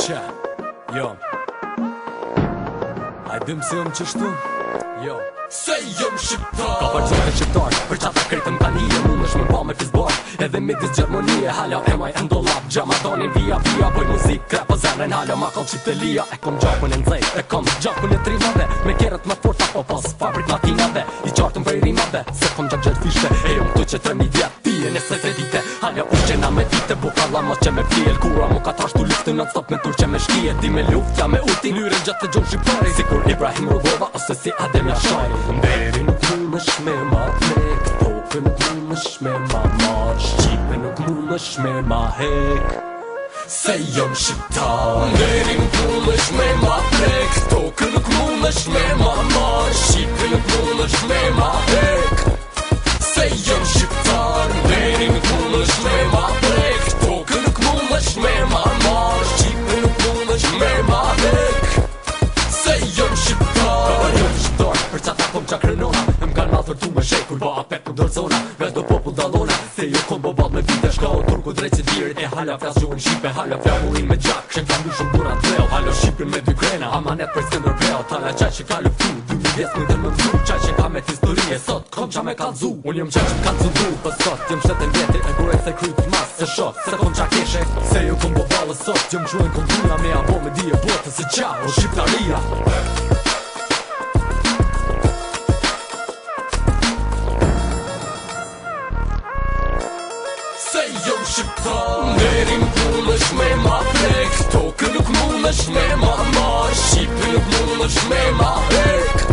Qa, jo A dim se jom qështu? Jo Se jom shqiptar Ka për qëtë shqiptar Për qata kretëm tanije Mu nësh me pa me fizbar Edhe midis Gjermonije Hala emaj endolap Gjamatonin via Bëj muzik krep o zemren Hala ma kall qiptelia E kom gjakun e ndzej E kom gjakun e trimave Me keret ma forta Po pas fabrik matinave I qartën për i rimave Se kom gjak gjerë fishte E jom tu që 3.000 vjet Pije nëse 3 dite Hala u qena me dite Bukalla mos që me fjel Kura mu ka trashtu luftë Non stop me tur që me shkije Di me luft ja me uti Lyren gjatë të gjonë shqiptari Sikur Ibrahim Rugova Ose si Adem Jashari Mberi nuk munësh me ma plek Toke nuk munësh me ma marr Shqipe nuk munësh me ma hek Se jom shqiptar Mberi nuk munësh me ma plek Toke nuk munësh me ma marr Shqipe nuk munësh me ma hek Se jom shqiptar Mberi nuk munësh me ma plek Toke nuk munësh me ma marr Shqipe nuk munësh me ma hek Se jom shqiptar Për qata kom qa krenona M'kan ma thërtu me shek Kur ba apet për dorë zona Veç do popull dalona Se jo kom bobat me vite Shka o turku drejt që dirit E hala flas gjuhën Shqipe Hala flamurin me gjak Shen ka mlushën burat vleo Hala Shqipin me dy krena Amanet për Skënder Vleo Tala qaj që ka luftu 2010 dhe më mzu Qaj që ka me t'historie Sot kom qa me kalzu Unë jom qaj që m'kan zundu Për sot jem shetën vjeti E gure se kryt mas Se shok Se kom qa keshe Se jo kom bobalë sot Jem quen kontura Me abo me di e botë Se qa o shqiptaria Se jom shqiptar Mberi nuk munësh me ma plek Toke nuk munësh me ma marr Shqipe nuk munësh me ma hek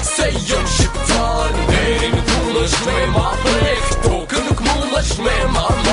Se jom shqiptar Mberi nuk munësh me ma plek Toke nuk munësh me ma marr